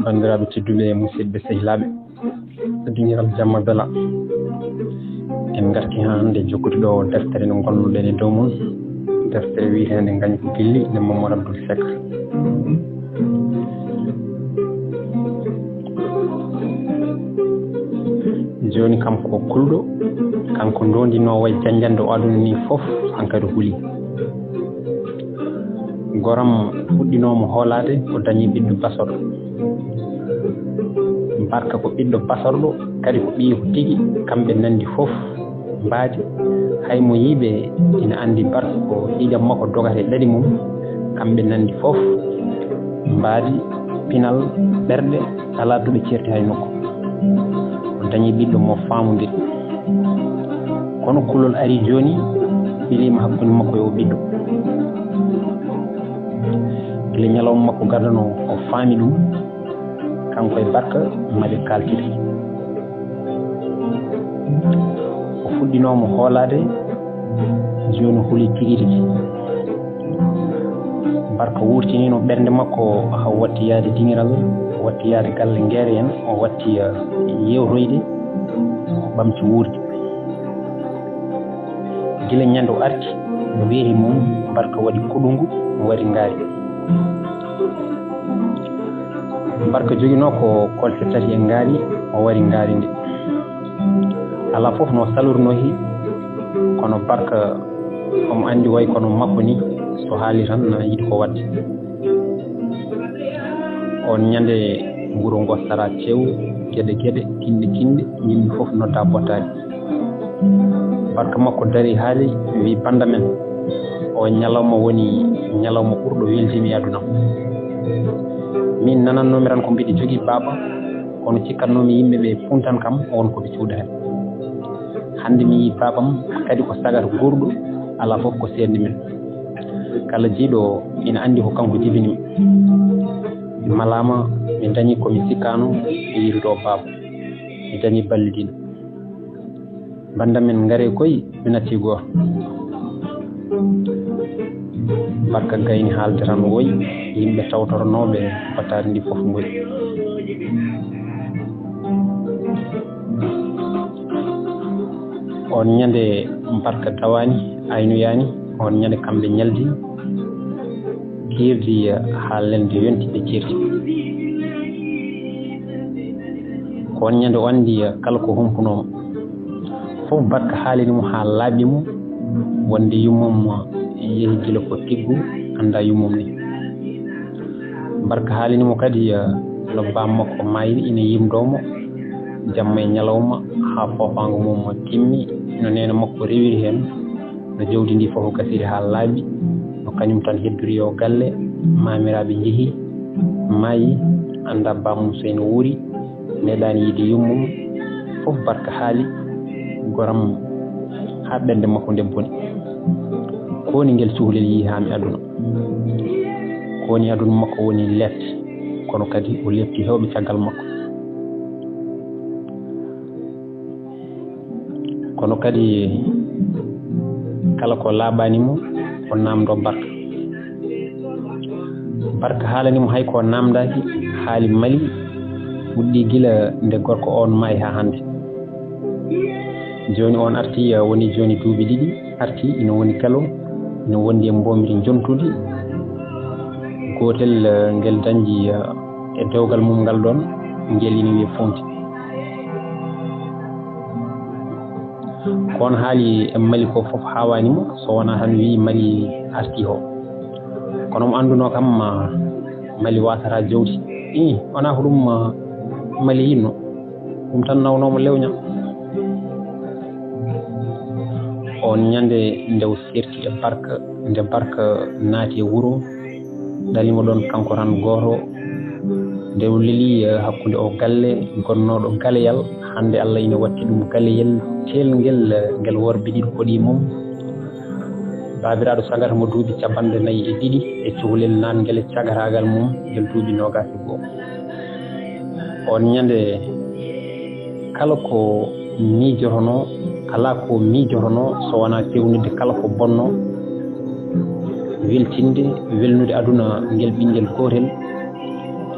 bandiraɓe tedduɓe e musidɓe sehilaɓe diniral jamma bela en garti ha hande jokkude ɗo deftere nde gonnoɗen e dow mum deftere wiyetende gañ ko gilli nde Mamadou Abdoul Seck joni kam ko kulɗo kanko ndondinowo e janjande o aduna ni foof hankadi huuli goram fuɗɗinomo hoolade o dañi ɓiɗɗo basorɗo barka ko ɓiɗɗo basorɗo kadi ko ɓiyi ko tigui kamɓe nandi foof mbaaji hay mo yiiɓe ina andi barka ko ƴiƴam makko dogata e ɗaɗi mum kamɓe nandi foof mbaadi pinal ɓerɗe ala duɓe certi hay nokku o dañi ɓiɗɗo mo famodiri kono kulol ari joni ɓilima hakkude makko e o ɓiɗɗo le ñalawma makko gardano o faami ɗum kanko e barka maɓe kaltide o fuɗɗinomo hoolade joni huuli tigui rigui barka wurtinino ɓernde makko ha watti yaade diniral o watti yaade galle Nguere en o watti yewtoyde o ɓamti wuurde guila ñande o arti no weeri mum barka waɗi kuɗungu o wari Ngaari barka joguino ko kolse tati e Ngaari o wari Ngaari nde ala foof no salornohi kono barka omo andi way kono makko ni so haali tan yiiɗi ko wadde on ñande wuuro ngo sara cew gueɗe kinɗe yimɓe foof nodda bottari barka makko dari haali wi banda men o ñalawma woni ñalawma ɓurɗo weldimi e aduna min nanannomi tan ko mbiɗi jogui baaba kono cikkatnomi yimɓeɓe puntan kam won koɓe cuuɗa hen hande mi yi babam kadi ko sagata gurɗo ala foof ko sendi men kala jiiɗo ina andi ko kanko jibinimi malama mi dañi komi sikkano e yirdo baaba mi dañi ballidina banda men ngare koye mi natti goto barka gayni haalde tan woyi yimɓe tawtornoɓe battari ndi foof ngoyi on ñande barka dawani aynoyani on ñande kamɓe ñaldi kirdi ha lelde yonti ɓe cirti ko on ñande o andi kala ko humpunomo fof barka haalinimo ha laaɓimo wonde yummum yehi gila ko tiggu anda yummum ni barka haalinimo kadi no bam makko mayri ina yimdomo jamma e ñalawma ha fofango mum timmi no nene makko rewiri hen no jawdi ndi fof gasiri ha laaɓi no kañum tan heddori yo galle mamiraɓe jeehi maayi anda bamum so ene wuuri neɗani yiide yummum fof barka haali goram ha ɓernde makko nde boni kowoni ngel cuhlel yi hami aduna kowoni aduna makko woni lefte kono kadi o lefti hewɓe caggal makko kono kadi kala ko laaɓanimo o namdo barka haalanimo hay ko namdaki haali mali fuɗɗi gila nde gorko on maayi ha hande joni on arti woni joni duuɓi ɗiɗi arti ina woni galo ina wondi e mbomiri jontude gotel ngel dañji e dewgal mum ngal ɗon ngel ina wiye fonti kono haali e mali ko foof hawanimo so wona tan wi mali arti ho kono mo anduno kam mali wasata jawdi wona ko ɗum mali yinno ɗum tan nawnomo lewña on ñande ndew serti e barka nde barka naati e wuuro dalimo ɗon kanko tan goto nde leeli hakkude o galle gonnoɗo galeyal hande Allah ina watti ɗum galeyel telngel ngel worɓe ɗiɗi koɗi mum babiraɗo sagata mo duuɓi 42 e cuhlel namgel e cagatagal mum ngel duuɓi 21 on ñande kala ko miijorono ala ko miijorono so wona fewnide kala ko bonno weltinde welnude aduna ngel ɓinguel gotel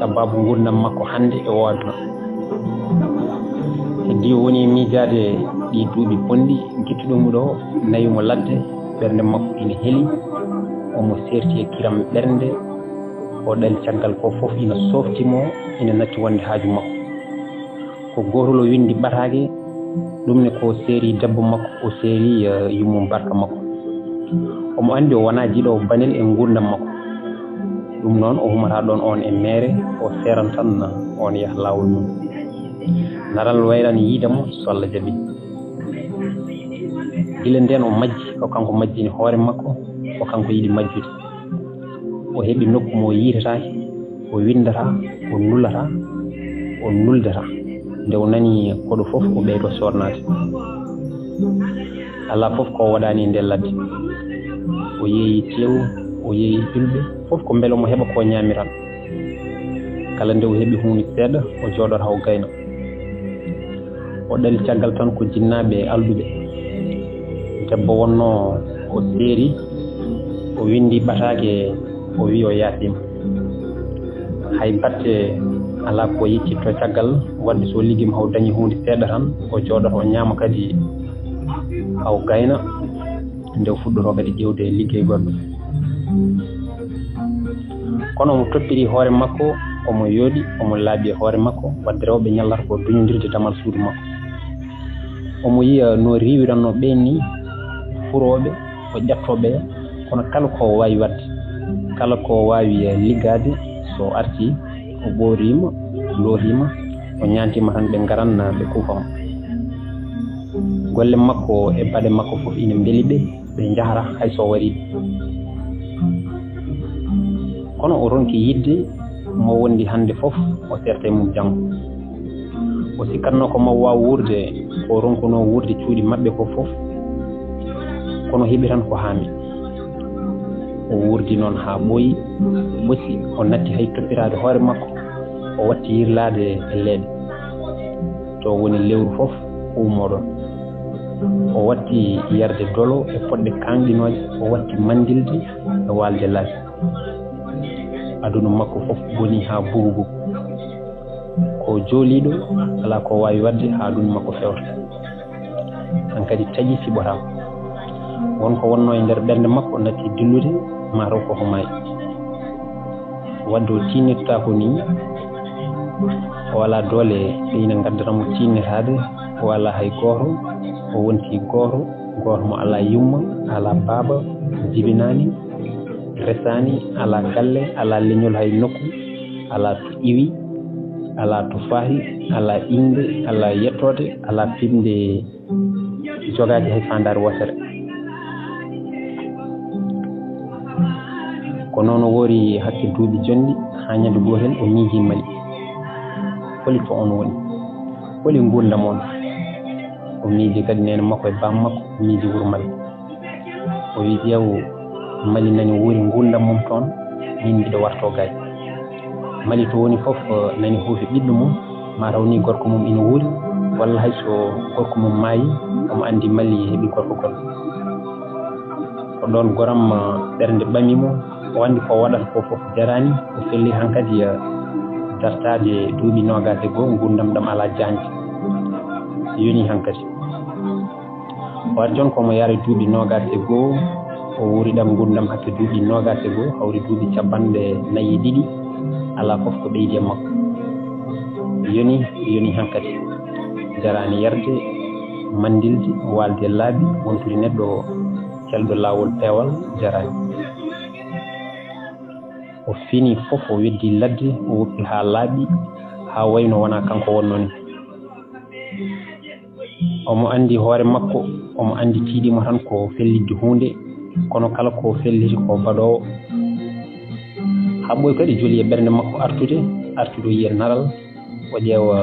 sababu gurdam makko hande e waduna heddi woni miijade ɗi duuɓi ponɗi guittuɗomo ɗo nayimo ladde ɓernde makko ina heeli omo serti e kiram ɓernde o ɗali caggal ko fof ina softimo ina natti wonde haaju makko ko gotol o windi ɓatake ɗum ne ko séri debbo makko o séri yummum barka makko omo andi o wona jiiɗo banel e gurdam makko ɗum noon o humata ɗon on e mere o seran tan on yaha lawol mum naral wayran yiidamo so Allah jaaɓi gila nden o majji ko kanko majjini hoore makko ko kanko yiɗi majjude o heɓi nokku mo yiitatake o windata o nullata o nuldata nde o nani koɗo fof o ɓeydo sornade ala fof ko waɗani nde ladde o yeeyi tew o yeeyi ƴulɓe fof ko beele mo heɓa ko ñaamiran kala nde o heɓi hunde seeɗa o jooɗota o gayna o ɗali caggal tan ko jinnaɓe alduɓe debbo wonno o seeri o windi ɓatake o wi o yaasima hay batte ala ko yeccitto caggal wadde so liggima haw dañi hunde seeɗa tan o jooɗoto o ñaama kadi haw gayna nde o fuɗɗoto kadi ƴewde liggey goɗɗo kono omo toppiri hoore makko omo yooɗi omo laaɓi e hoore makko wadde rewɓe ñallata ko duñodirde damal suudu makko omo yiya no riwiranno ɓen ni furoɓe o ƴettoɓe kono kala ko wawi wadde kala ko wawi liggade so arti o ɓoorima loorima o ñantima tan ɓe garanna ɓe kuufamo golle makko e baɗe makko fof ina beeli ɓe jahata hay so wari kono o ronki yidde mo wondi hande fof o serta e mum janggo o sikkatno ko mo wawa wurde o ronkuno wurde cuuɗi maɓɓe ko fof kono heeɓi tan ko haami o wurdi noon ha ɓooyi ɓosi o natti hay toppirade hoore makko o watti yirlade e leeɓe to woni lewru fof umoɗon o watti yarde dolo e poɗɗe kanɗinoje o watti mandilde e walde laabi aduna makko fof boni ha bugubugu ko jooliɗo ala ko wawi wadde ha aduna makko fewta han kadi taƴi fiɓotama wonko wonno e nder ɓernde makko natti dillude mataw koko maayi wadde o tinnirta ko ni o wala doole ɓeyna gaddatamo tinnitade o wala hay goto o wonti goto mo ala yumma ala baaba jibinani resani ala galle ala leñol hay nokku ala to iwi ala to faahi ala inde ala yettode ala fimde jogade hay fandare wosere ko noon o woori hakke duuɓi jonɗi ha ñande gotel o miiji Mali holi to on woni holi gurdam on o miiji kadi nene makko e bam makko o miiji wuuro Mali o wi ƴeew Mali nani woori gurdam mum toon min mbiɗo warto gaay Mali to woni fof nani huufi ɓiɗɗo mum mataw ni gorko mum ina wuuri walla hayso gorko mum maayi omo andi Mali heeɓi gorko goɗɗo ko ɗon goram ɓernde ɓamimo o andi ko waɗata ko fof jarani o felli hankadi dartade duuɓi 21 gurdam ɗam ala janji yoni hankadi o waɗi toon komo yara duuɓi 21 o wuri ɗam gurdam hakke duuɓi 21 hawri duuɓi capanɗe 4 ala fof ko ɓeydi e makko yoni hankadi jarani yarde mandilde walde laabi wontude neɗɗo celɗo lawol peewal jarani o fini fof o weddi ladde o woppi ha laaɓi ha wayno wona kanko wonno ni omo andi hoore makko omo andi tiiɗimo tan ko fellidde hunde kono kala ko felliti ko baɗowo haɓɓoy kadi joli e ɓernde makko artude o yiya naral o ƴeewa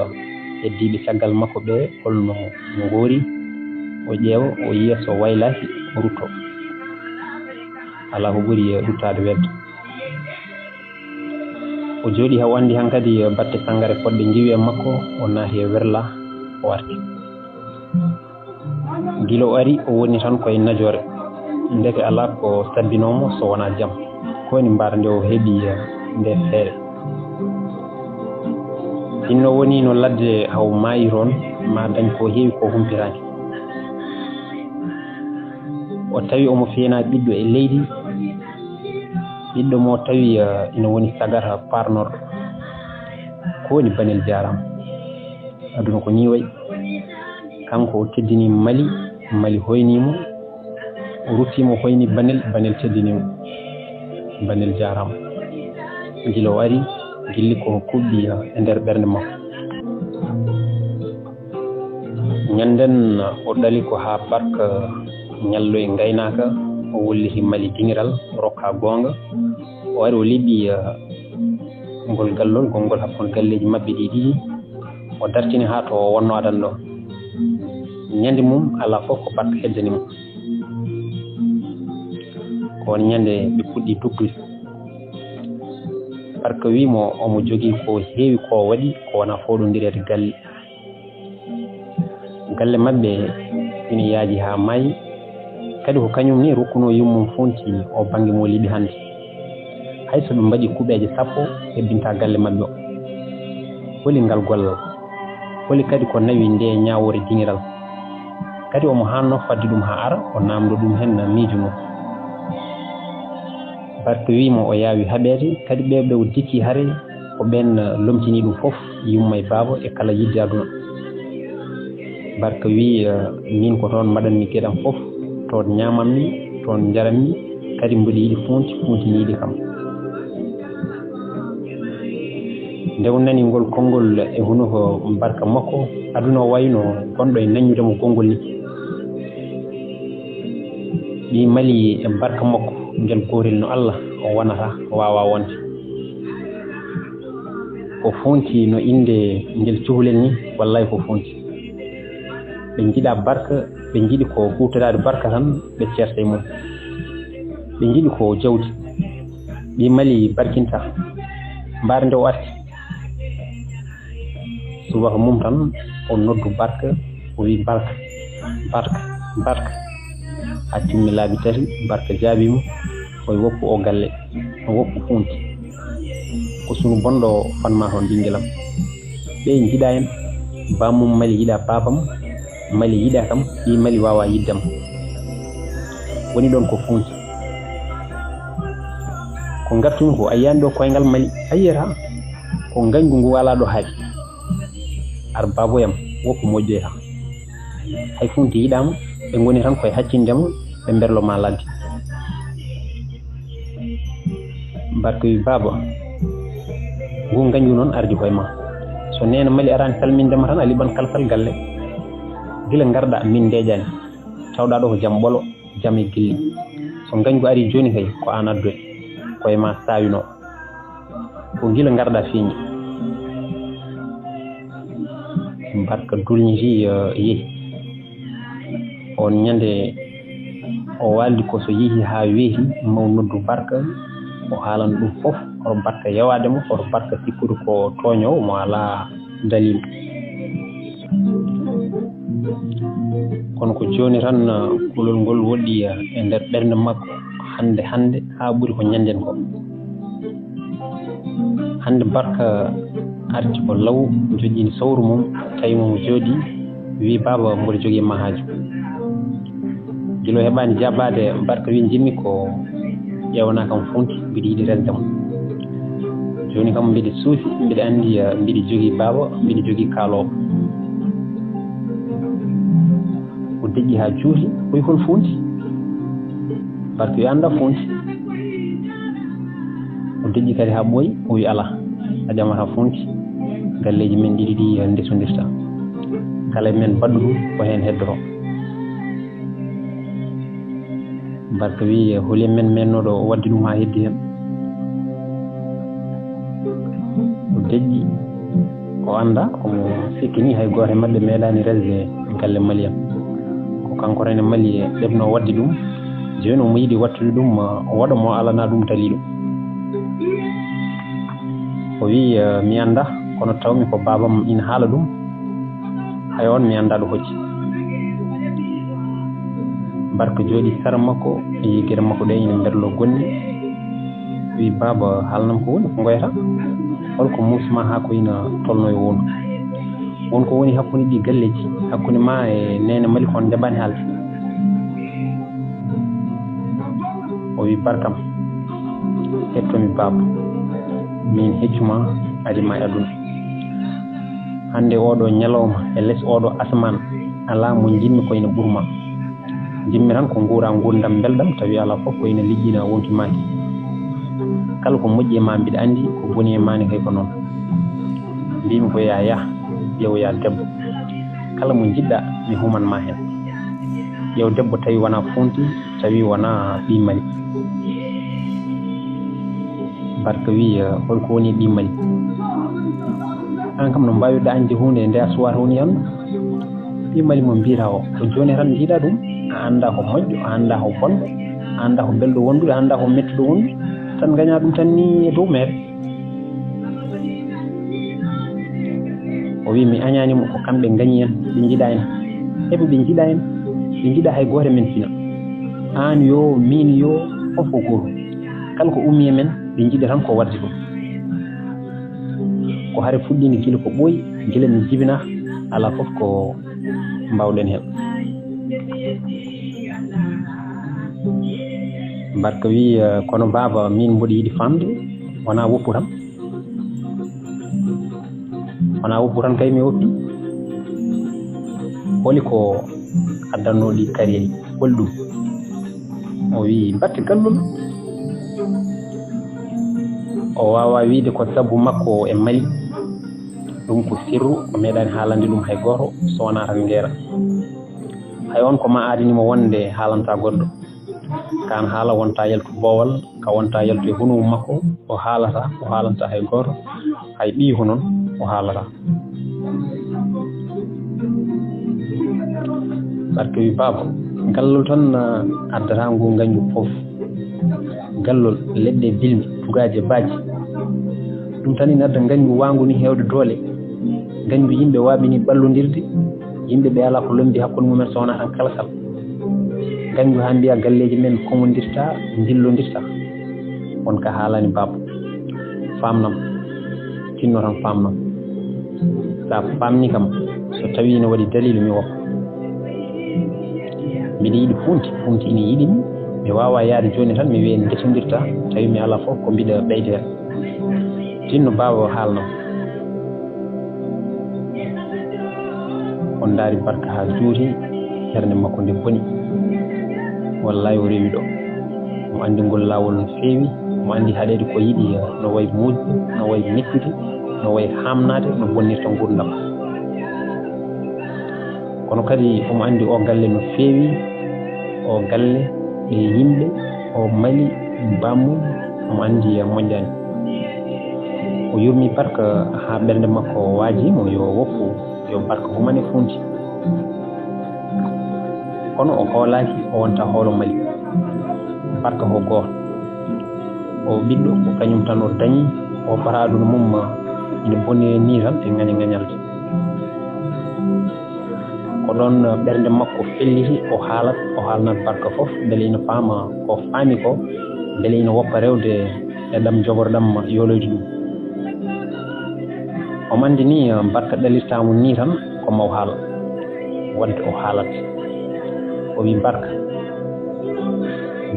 heddiɓe caggal makko ɓe holno goori o ƴeewa o yiya so waylaki o rutto ala ko ɓuri ruttade wedde o jooɗi ha andi hankadi batte sangare poɗɗe jiwi e makko o naati e werla o warti gila o ari o woni tan koye najore ndeke ala ko sabbinomo so wona jaam ko woni mbaɗa nde o heeɓi nde feere inno woni no ladde haw maayiron ma dañ ko heewi ko humpiraki o tawi omo feena ɓiɗɗo e leydi ɓiɗɗo mo tawi ina woni sagata parnorɗo ko woni Banel jarama aduna ko ni wayi kanko o teddini Mali hoynimo o ruttimo hoyni Banel teddinimo Banel jarama gila o ari gilli ko kuɓɓi e nder ɓernde makko ñanden o ɗali ko ha barka ñallo e gaynaka o wolliti Mali dingiral rokka gonga o ari o liɓi ngol gallol gongol hakkude galleji mabɓe ɗiɗi o dartini ha to wonno adan ɗo ñande mum ala fof ko barka heddani mum ko won ñande ɓe puɗɗi duggude barka wimo omo jogui ko heewi ko waɗi ko wona foɗodirede galle mabɓe ina yaaji ha maayi kadi ko kañum ni rokkuno yummum fonti o banggue mo liɓi hande hayso ɓe mbaɗi kuuɓeje 10 hebbinta galle mabɓe o holi ngal gollal holi kadi ko nawi nde ñawore dingiral kadi omo hanno fadde ɗum ha ara o namdo ɗum hen miijo mum barka wimo o yaawi haɓede kadi ɓeɓe o dikki haare ko ɓen lomtini ɗum foof yumma e baaba e kala yidde aduna barka wi min ko toon mbaɗanmi gueɗam foof toon ñamanmi toon jaranmi kadi mboɗi yiɗi funtiniɗi kam nde o nani ngol konngol e hunuko barka makko aduna o wayno gonɗo e naññudemo konngol ni ɗi mali e barka makko ngel gorel no Allah o wonata wawa wonde ko fonti no inde ngel cuhlel ni wallahi ko fonti ɓe jiiɗa barka ɓe jiiɗi ko hutorade barka tan ɓe certa e mum ɓe jiiɗi ko jawdi ɗi mali barkinta mbaare nde o arti subaka mum tan o noddu barka o wi barka ha timmi laabi 3 barka jaabimo o woppu o galle o woppu funti ko sunu bonɗo fanma toon ɓinguelam ɓe jiiɗa en bamum Mali yiɗa babam Mali yiɗa kam ɗi Mali wawa yiddam woni ɗon ko funti ko gartumi ko a yiyani ɗo koyngal Mali a yiyata ko gañgu ngu wala ɗo haaɗi ar baboyam woppu moƴƴoy tan hay funti yiɗama ɓe goni tan koye haccindema ɓe berloma ladde barka wi baba ngu gañgu noon ardi koye ma so nena Mali arani salmindema tan a liɓan kalsal galle gila garɗa min ndejani tawɗa ɗo ko jaam ɓolo jaam e gilli so gañgu ari joni kay ko an addoy koye ma sawino ko gila garɗa fiñi barka dulñiti yeehi on ñande o waldi ko so yeehi ha weehi maw noddu barka o haalan ɗum fof oto barka yawademo oto barka sikkude ko toñowo mo ala dalil kono ko joni tan kulol ngol woɗɗi e nder ɓernde makko hande ha ɓuuri ko ñanden ko hande barka arti ko law joƴƴini sawru mum tawi mo jooɗi wi baba mboɗo jogui mahajo gilo heɓani jaɓade barka wi jimmi ko ƴewna kam funti mbiɗa yiiɗi resde mo joni kam mbiɗa suufi mbiɗa andi mbiɗa jogui baba mbiɗa jogui kaalowo o deƴƴi ha juuti koye hol funti barka wi anda funti o deƴƴi kadi ha ɓooyi o wi ala a ƴamata funti galleji men ɗiɗi ɗi ndesodirta kala men baɗɗo ɗum ko hen heddoto barka wi holi men mennoɗo wadde ɗum ha heddi hen o deƴƴi o anda komo sikki ni hay goto e mabɓe meeɗani resde galle Maliyam ko kanko rene Mali ɗeɓno wadde ɗum joni omo yiiɗi wattude ɗum o waɗa mo alana ɗum taliɗo o wi mi anda kono tawmi ko babam ina haala ɗum hay on mi anda ɗo hocci barka jooɗi sara makko e yiggere makko ɗe ina berlo gonni wi baba haalnam ko woni ko goyata holko musma ha ko ina tolno e wondu wonko woni hakkunde ɗi galleji hakkunde ma e nene mali kon jabani halde o wi barkam hettomi baba min heccuma adima e aduna hande oɗo ñalawma e less oɗo asman ala mo jinmi ko ina ɓurma jimmi tan ko nguura gurdam beldam tawi ala fof ko ina liggina wonki maki kala ko moƴƴi e ma mbiɗa andi ko boni e mani kay ko noon mbimi ko ya ƴeewoya debbo kala mo jiɗɗa mi human ma hen ƴeew debbo tawi wona funti tawi wona ɓimmali barka wi holko woni ɓimmali an kam no mbawirɗa andi hunde nde a suwata woni yan ɓimmali mo mbira o joni tan jiiɗa ɗum a anda ko moƴƴo a anda ko bonɗo a anda ko belɗo wondude a anda ko mettuɗo wondude tan gaña ɗum tan ni e dow mere o wi mi añanimo ko kamɓe gañi en ɓe jiiɗa en eɓe ɓe jiiɗa en ɓe jiiɗa hay goto men fina an yo min yo fof ko goto kala ko ummi e men ɓe jiiɗa tan ko wadde ɗum ko haare fuɗɗino gila ko ɓooyi gila mi jibina ala fof ko mbawɗen hen barka wi kono baba min mboɗo yiiɗi famde wona woppu tan kay mi woppi holi ko addannoɗi kariyeyi holi ɗum o wi batte gallol o wawa wiide ko sabu makko e mali ɗum ko sirru o meeɗani haalande ɗum hay goto so wona tan ngeera hay on ko ma adinimo wonde haalanta goɗɗo kan haala wonta yaltu boowal ka wonta yaltu e hunumu makko o haalanta hay goto hay ɓiihu noon o haalata barke wi baba gallol tan addata ngu gañgu fof gallol leɗɗe bilmi tugaje baaji ɗum tan ina adda gañgu wangu ni hewde doole gañgu yimɓe waɓini ballodirde yimɓe ɓe ala ko lomdi hakkude mumen so wona tan kala sal gañgu ha mbiya galleji men komodirta dillodirta on ka haalani baba famnam tinno tan famnam sa famni kam so tawi ne waɗi dalilu mi woppa mbiɗa yiiɗi funti ina yiiɗimi mi wawa yaade joni tan mi wiya en guetodirta tawi mi ala fof ko mbiɗa ɓeyde hen tinno baba haalnam on daari barka ha juuti ɓernde makko nde boni wallahi o rewi ɗo mo andi ngol lawol no feewi mo andi haɗede ko yiiɗi no wayi mujde no wayi nekkude no wayi hamnade no bonnirta gurdam kono kadi omo andi o galle no feewi o galle e yimɓe o mali bammu omo andi moƴƴani o yurmi barka ha ɓernde makko waajimo yo woppu yo barka humane funti kono o hoolaki o wonta hoolo mali barka ho goto o ɓiɗɗo ko kañum tan o dañi o paraɗuno mum ina bonni ni tan e gaña gañalde ko ɗon ɓernde makko felliti o haalnat barka fof beele ina faama ko faami ko beele ina woppa rewde e ɗam jogorɗam yoloyde ɗum omo andi ni barka ɗalirtamo ni tan ko maw haala wadde o haalat o wi barka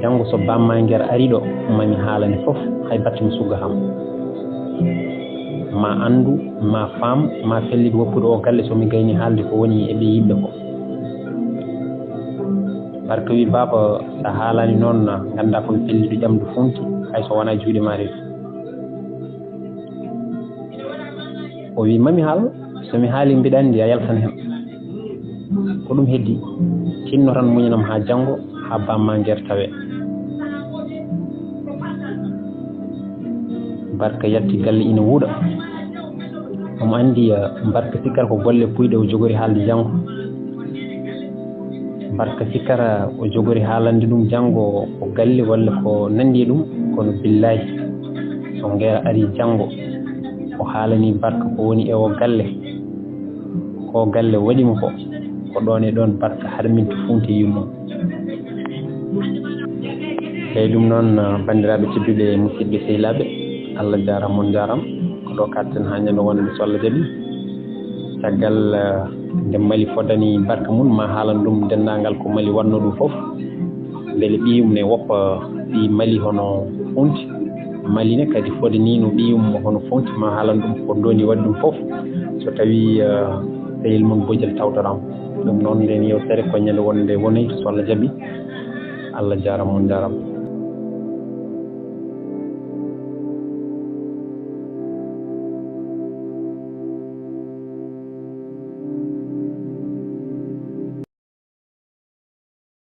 janngo so bamma nguer ari ɗo mami haalani fof hay batte mi sugga ham ma andu ma faam ma fellide woppude o galle somi gayni haalde ko woni eɓe yimɓe ko barka wi baba sa haalani noon ganda komi fellido ƴamdu funti hay so wona juuɗe ma rewi o wi mami haal somi haali mbiɗa andi a yaltan hen ko ɗum heddi tinno tan muñanam ha janngo ha bamma nguer tawe barka yalti galle ina wuuɗa omo andi barka sikkata ko golle puyɗe o jogori haalde janngo barka sikkata o jogori haalande ɗum janngo ko galle walla ko nandi ɗum kono billahi so nguera ari janngo o haalani barka ko woni e o galle waɗimo ko ɗon e ɗon barka harminto funti yummum eyi ɗum noon bandiraɓe tedduɓe musidɓe sehilaɓe Allah jaram mon jaram ɗo katten ha ñande wonde so Allah jaɓi caggal nde Mali fodani barka mum ma haalan ɗum denndangal ko Mali wanno ɗum fof beele ɓiyum ne woppa ɓi Mali hono funti Mali ne kadi fodanino ɓiyum hono funti ma haalan ɗum ko ndoni waɗi ɗum fof so tawi sehil mum bojel tawtorama ɗum noon nden yewtere ko ñande wonde woni so Allah jaɓi Allah jarama on jarama